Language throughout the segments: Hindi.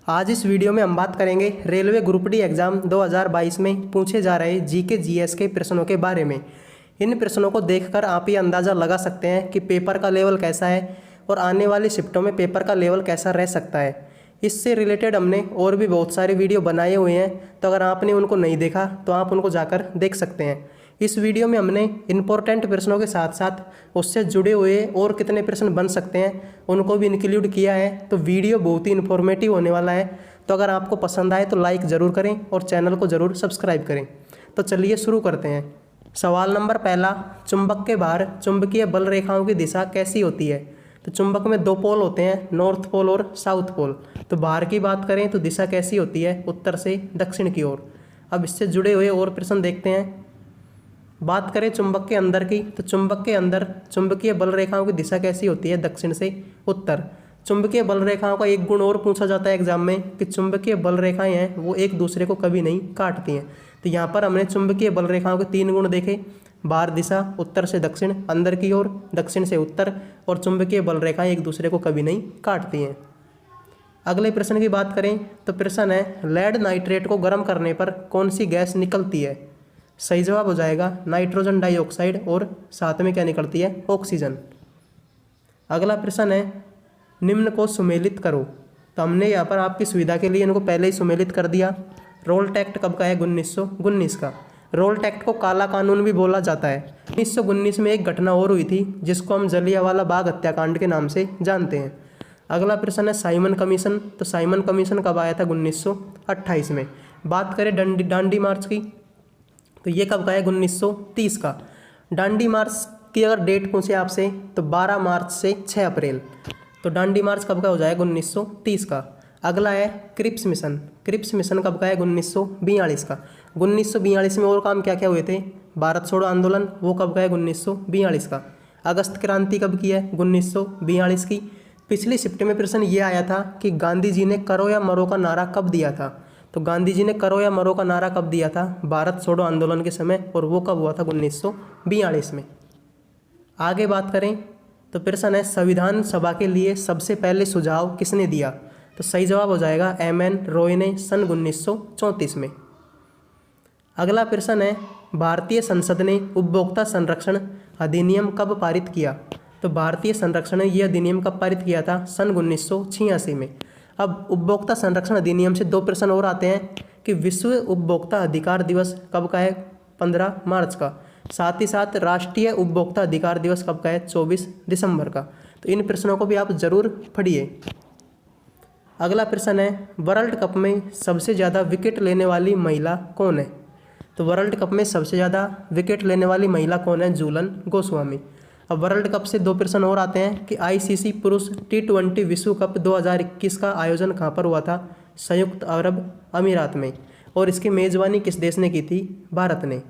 आज इस वीडियो में हम बात करेंगे रेलवे ग्रुप डी एग्ज़ाम 2022 में पूछे जा रहे जीके जीएस के प्रश्नों के बारे में। इन प्रश्नों को देखकर आप ये अंदाज़ा लगा सकते हैं कि पेपर का लेवल कैसा है और आने वाली शिफ्टों में पेपर का लेवल कैसा रह सकता है। इससे रिलेटेड हमने और भी बहुत सारे वीडियो बनाए हुए हैं, तो अगर आपने उनको नहीं देखा तो आप उनको जाकर देख सकते हैं। इस वीडियो में हमने इम्पोर्टेंट प्रश्नों के साथ साथ उससे जुड़े हुए और कितने प्रश्न बन सकते हैं उनको भी इंक्लूड किया है। तो वीडियो बहुत ही इन्फॉर्मेटिव होने वाला है। तो अगर आपको पसंद आए तो लाइक ज़रूर करें और चैनल को ज़रूर सब्सक्राइब करें। तो चलिए शुरू करते हैं। सवाल नंबर पहला, चुंबक के बाहर चुंबकीय बल रेखाओं की दिशा कैसी होती है? तो चुंबक में दो पोल होते हैं, नॉर्थ पोल और साउथ पोल। तो बाहर की बात करें तो दिशा कैसी होती है? उत्तर से दक्षिण की ओर। अब इससे जुड़े हुए और प्रश्न देखते हैं। बात करें चुंबक के अंदर की, तो चुंबक के अंदर चुंबकीय बल रेखाओं की दिशा कैसी होती है? दक्षिण से उत्तर। चुंबकीय बल रेखाओं का एक गुण और पूछा जाता है एग्जाम में कि चुंबकीय बल रेखाएं हैं वो एक दूसरे को कभी नहीं काटती हैं। तो यहाँ पर हमने चुंबकीय बल रेखाओं के तीन गुण देखे, बाहर दिशा, उत्तर से दक्षिण, अंदर की ओर, दक्षिण से उत्तर, और चुंबकीय बल रेखाएं एक दूसरे को कभी नहीं काटती हैं। अगले प्रश्न की बात करें तो प्रश्न है, लेड नाइट्रेट को गर्म करने पर कौन सी गैस निकलती है? सही जवाब हो जाएगा नाइट्रोजन डाइऑक्साइड, और साथ में क्या निकलती है? ऑक्सीजन। अगला प्रश्न है, निम्न को सुमेलित करो। तो हमने यहाँ पर आपकी सुविधा के लिए इनको पहले ही सुमेलित कर दिया। रोल्ट एक्ट कब का है? 1919 का। रोल्ट एक्ट को काला कानून भी बोला जाता है। 1919 में एक घटना और हुई थी जिसको हम जलियांवाला बाग हत्याकांड के नाम से जानते हैं। अगला प्रश्न है, साइमन कमीशन। तो साइमन कमीशन कब आया था? 1928 में। बात करें डांडी मार्च की, तो ये कब का है? 1930 का। डांडी मार्च की अगर डेट पूछे आपसे तो 12 मार्च से 6 अप्रैल। तो डांडी मार्च कब का हो जाएगा? 1930 का। अगला है क्रिप्स मिशन। क्रिप्स मिशन कब का है? 1942 का। 1942 में और काम क्या क्या हुए थे? भारत छोड़ो आंदोलन, वो कब का है? 1942 का। अगस्त क्रांति कब की है? 1942 की। पिछली शिफ्ट में प्रश्न ये आया था कि गांधी जी ने करो या मरो का नारा कब दिया था? तो गांधी जी ने करो या मरो का नारा कब दिया था? भारत छोड़ो आंदोलन के समय, और वो कब हुआ था? 1942 में। आगे बात करें तो प्रश्न है, संविधान सभा के लिए सबसे पहले सुझाव किसने दिया? तो सही जवाब हो जाएगा एम.एन. रॉय ने सन 1934 में। अगला प्रश्न है, भारतीय संसद ने उपभोक्ता संरक्षण अधिनियम कब पारित किया? तो भारतीय संरक्षण ने यह अधिनियम कब पारित किया था? सन 1986 में। अब उपभोक्ता संरक्षण अधिनियम से दो प्रश्न और आते हैं कि विश्व उपभोक्ता अधिकार दिवस कब का है? 15 मार्च का। साथ ही साथ राष्ट्रीय उपभोक्ता अधिकार दिवस कब का है? 24 दिसंबर का। तो इन प्रश्नों को भी आप जरूर पढ़िए। अगला प्रश्न है, वर्ल्ड कप में सबसे ज़्यादा विकेट लेने वाली महिला कौन है? तो वर्ल्ड कप में सबसे ज़्यादा विकेट लेने वाली महिला कौन है? झूलन गोस्वामी। अब वर्ल्ड कप से दो प्रश्न और आते हैं कि आईसीसी पुरुष T20 विश्व कप 2021 का आयोजन कहाँ पर हुआ था? संयुक्त अरब अमीरात में। और इसकी मेज़बानी किस देश ने की थी? भारत ने।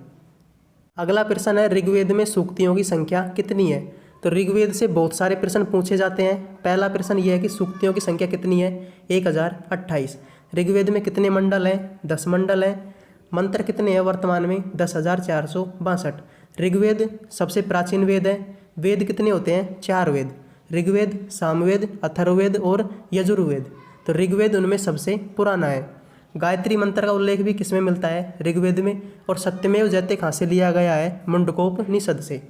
अगला प्रश्न है, ऋग्वेद में सूक्तियों की संख्या कितनी है? तो ऋग्वेद से बहुत सारे प्रश्न पूछे जाते हैं। पहला प्रश्न ये है कि सूक्तियों की संख्या कितनी है? 1028। ऋग्वेद में कितने मंडल हैं? 10 मंडल हैं। मंत्र कितने हैं वर्तमान में? 10,462। ऋग्वेद सबसे प्राचीन वेद है। वेद कितने होते हैं? 4 वेद, ऋग्वेद, सामवेद, अथर्ववेद और यजुर्वेद। तो ऋग्वेद उनमें सबसे पुराना है। गायत्री मंत्र का उल्लेख भी किसमें मिलता है? ऋग्वेद में। और सत्यमेव जयते कहाँ से लिया गया है? मुंडकोपनिषद से।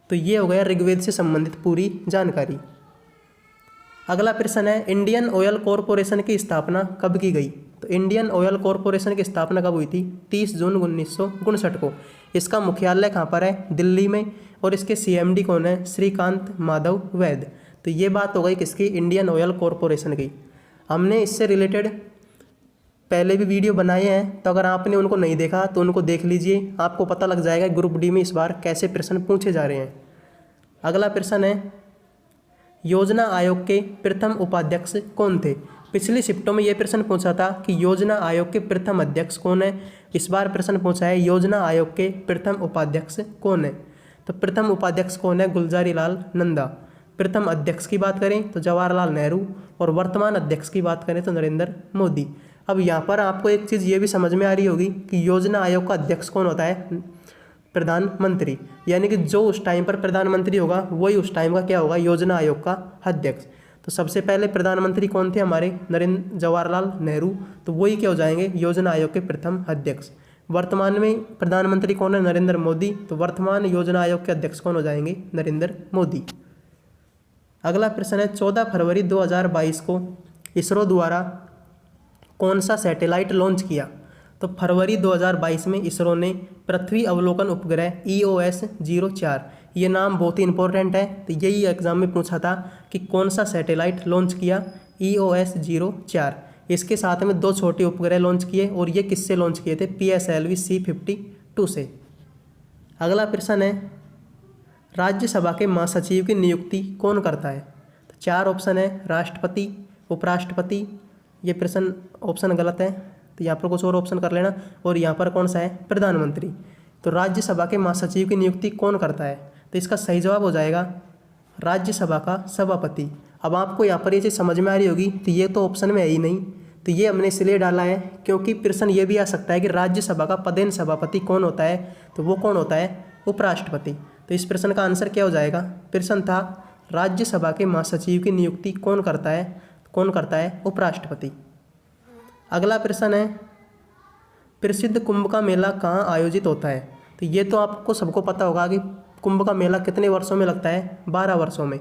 तो ये हो गया ऋग्वेद से संबंधित पूरी जानकारी। अगला प्रश्न है, इंडियन ऑयल कॉरपोरेशन की स्थापना कब की गई? तो इंडियन ऑयल कॉरपोरेशन की स्थापना कब हुई थी? 30 जून 1959 को। इसका मुख्यालय कहाँ पर है? दिल्ली में। और इसके CMD कौन है? श्रीकांत माधव वैद। तो ये बात हो गई किसकी? इंडियन ऑयल कॉरपोरेशन की। हमने इससे रिलेटेड पहले भी वीडियो बनाए हैं, तो अगर आपने उनको नहीं देखा तो उनको देख लीजिए। आपको पता लग जाएगा ग्रुप डी में इस बार कैसे प्रश्न पूछे जा रहे हैं। अगला प्रश्न है, योजना आयोग के प्रथम उपाध्यक्ष कौन थे? पिछली शिफ्टों में यह प्रश्न पूछा था कि योजना आयोग के प्रथम अध्यक्ष कौन है। इस बार प्रश्न पूछा है योजना आयोग के प्रथम उपाध्यक्ष कौन है? तो प्रथम उपाध्यक्ष कौन है? गुलजारी लाल नंदा। प्रथम अध्यक्ष की बात करें तो जवाहरलाल नेहरू, और वर्तमान अध्यक्ष की बात करें तो नरेंद्र मोदी। अब यहाँ पर आपको एक चीज़ ये भी समझ में आ रही होगी कि योजना आयोग का अध्यक्ष कौन होता है? प्रधानमंत्री। यानी कि जो उस टाइम पर प्रधानमंत्री होगा वही उस टाइम का क्या होगा? योजना आयोग का अध्यक्ष। तो सबसे पहले प्रधानमंत्री कौन थे हमारे? नरेंद्र जवाहरलाल नेहरू। तो वही क्या हो जाएंगे? योजना आयोग के प्रथम अध्यक्ष। वर्तमान में प्रधानमंत्री कौन है? नरेंद्र मोदी। तो वर्तमान योजना आयोग के अध्यक्ष कौन हो जाएंगे? नरेंद्र मोदी। अगला प्रश्न है 14 फरवरी 2022 को इसरो द्वारा कौन सा सैटेलाइट लॉन्च किया? तो फरवरी 2022 में इसरो ने पृथ्वी अवलोकन उपग्रह EOS-04, ये नाम बहुत ही इंपॉर्टेंट है, तो यही एग्जाम में पूछा था कि कौन सा सैटेलाइट लॉन्च किया? EOS-04। इसके साथ में 2 छोटे उपग्रह लॉन्च किए और ये किससे लॉन्च किए थे? PSLV C-52 से। अगला प्रश्न है राज्यसभा के महासचिव की नियुक्ति कौन करता है? तो 4 ऑप्शन है, राष्ट्रपति, उपराष्ट्रपति। ये प्रश्न ऑप्शन गलत है, तो यहाँ पर कुछ और ऑप्शन कर लेना। और यहाँ पर कौन सा है? प्रधानमंत्री। तो राज्यसभा के महासचिव की नियुक्ति कौन करता है? तो इसका सही जवाब हो जाएगा राज्यसभा का सभापति। अब आपको यहाँ पर ये चीज़ समझ में आ रही होगी, तो ये तो ऑप्शन में है ही नहीं, तो ये हमने इसलिए डाला है क्योंकि प्रश्न ये भी आ सकता है कि राज्यसभा का पदेन सभापति कौन होता है? तो वो कौन होता है? उपराष्ट्रपति। तो इस प्रश्न का आंसर क्या हो जाएगा? प्रश्न था राज्यसभा के महासचिव की नियुक्ति कौन करता है? कौन करता है? उपराष्ट्रपति। अगला प्रश्न है प्रसिद्ध कुंभ का मेला कहाँ आयोजित होता है? तो ये तो आपको सबको पता होगा कि कुंभ का मेला कितने वर्षों में लगता है? 12 वर्षों में।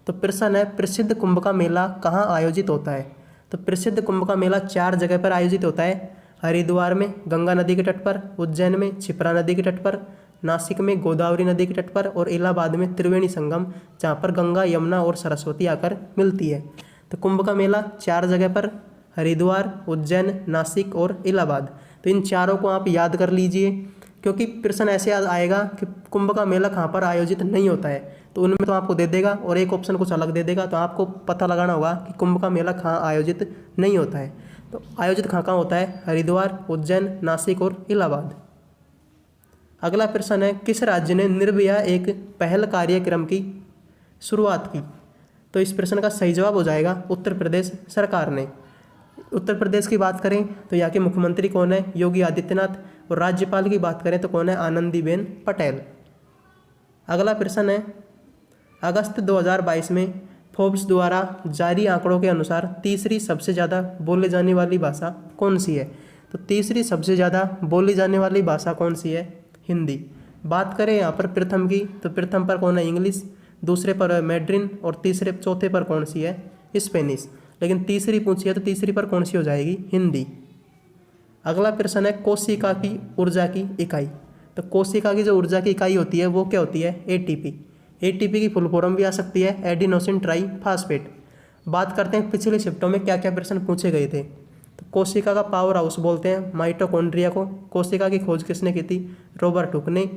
तो प्रश्न है प्रसिद्ध कुंभ का मेला कहाँ आयोजित होता है? तो प्रसिद्ध कुंभ का मेला 4 जगह पर आयोजित होता है। हरिद्वार में गंगा नदी के तट पर, उज्जैन में क्षिप्रा नदी के तट पर, नासिक में गोदावरी नदी के तट पर और इलाहाबाद में त्रिवेणी संगम, जहाँ पर गंगा, यमुना और सरस्वती आकर मिलती है। तो कुंभ का मेला 4 जगह पर, हरिद्वार, उज्जैन, नासिक और इलाहाबाद। तो इन चारों को आप याद कर लीजिए, क्योंकि प्रश्न ऐसे आएगा कि कुंभ का मेला कहाँ पर आयोजित नहीं होता है, तो उनमें तो आपको दे देगा और एक ऑप्शन कुछ अलग दे देगा, तो आपको पता लगाना होगा कि कुंभ का मेला कहाँ आयोजित नहीं होता है। तो आयोजित कहाँ कहाँ होता है? हरिद्वार, उज्जैन, नासिक और इलाहाबाद। अगला प्रश्न है किस राज्य ने निर्भया एक पहल कार्यक्रम की शुरुआत की? तो इस प्रश्न का सही जवाब हो जाएगा उत्तर प्रदेश सरकार ने। उत्तर प्रदेश की बात करें तो यहाँ के मुख्यमंत्री कौन है? योगी आदित्यनाथ। और राज्यपाल की बात करें तो कौन है? आनंदीबेन पटेल। अगला प्रश्न है अगस्त 2022 में फोर्ब्स द्वारा जारी आंकड़ों के अनुसार तीसरी सबसे ज़्यादा बोली जाने वाली भाषा कौन सी है? तो तीसरी सबसे ज़्यादा बोली जाने वाली भाषा कौन सी है? हिंदी। बात करें यहाँ पर प्रथम की, तो प्रथम पर कौन है? इंग्लिश, दूसरे पर मैड्रिन और चौथे पर कौन सी है? स्पेनिश। लेकिन तीसरी पूछी है तो तीसरी पर कौन सी हो जाएगी? हिंदी। अगला प्रश्न है कोशिका की ऊर्जा की इकाई। तो कोशिका की जो ऊर्जा की इकाई होती है वो क्या होती है? ATP। ATP की फुल फॉर्म भी आ सकती है एडिनोसिन ट्राईफॉस्फेट। बात करते हैं पिछले शिफ्टों में क्या क्या प्रश्न पूछे गए थे। तो कोशिका का पावर हाउस बोलते हैं माइटोकॉन्ड्रिया को। कोशिका की खोज किसने की थी? रॉबर्ट हुक ने।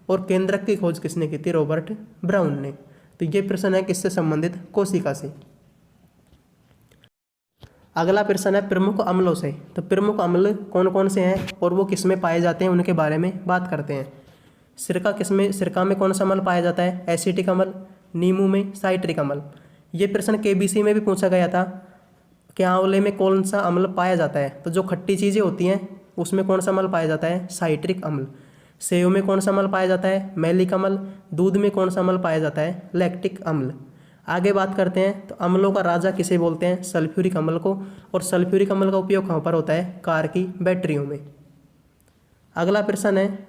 और केंद्रक की खोज किसने की थी? रॉबर्ट ब्राउन ने। तो ये प्रश्न है किससे संबंधित? कोशिका से। अगला प्रश्न है प्रमुख अम्लों से। तो प्रमुख अम्ल कौन कौन से हैं और वो किस में पाए जाते हैं, उनके बारे में बात करते हैं। सिरका में कौन सा अम्ल पाया जाता है? एसिटिक अम्ल। नींबू में साइट्रिक अम्ल। ये प्रश्न KBC में भी पूछा गया था कि आंवले में कौन सा अम्ल पाया जाता है? तो जो खट्टी चीज़ें होती हैं उसमें कौन सा अम्ल पाया जाता है? साइट्रिक अम्ल। सेव में कौन सा अम्ल पाया जाता है? मैलिक अम्ल। दूध में कौन सा अम्ल पाया जाता है? लैक्टिक अम्ल। आगे बात करते हैं तो अम्लों का राजा किसे बोलते हैं? सल्फ्यूरिक अम्ल को। और सल्फ्यूरिक अम्ल का उपयोग कहाँ पर होता है? कार की बैटरियों में। अगला प्रश्न है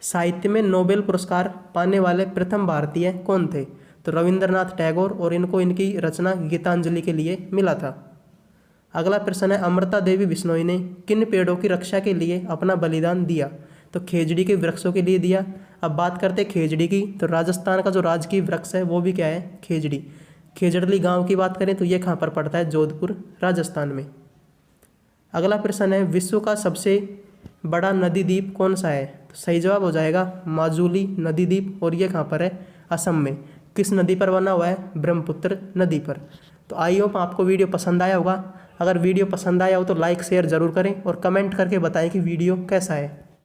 साहित्य में नोबेल पुरस्कार पाने वाले प्रथम भारतीय कौन थे? तो रविंद्रनाथ टैगोर, और इनको इनकी रचना गीतांजलि के लिए मिला था। अगला प्रश्न है अमृता देवी बिश्नोई ने किन पेड़ों की रक्षा के लिए अपना बलिदान दिया? तो खेजड़ी के वृक्षों के लिए दिया। अब बात करते हैं खेजड़ी की, तो राजस्थान का जो राजकीय वृक्ष है वो भी क्या है? खेजड़ी। खेजड़ली गांव की बात करें तो ये कहाँ पर पड़ता है? जोधपुर, राजस्थान में। अगला प्रश्न है विश्व का सबसे बड़ा नदी द्वीप कौन सा है? तो सही जवाब हो जाएगा माजुली नदी द्वीप, और ये कहाँ पर है? असम में। किस नदी पर बना हुआ है? ब्रह्मपुत्र नदी पर। तो आई होप आपको वीडियो पसंद आया होगा। अगर वीडियो पसंद आया हो तो लाइक शेयर ज़रूर करें और कमेंट करके बताएं कि वीडियो कैसा है।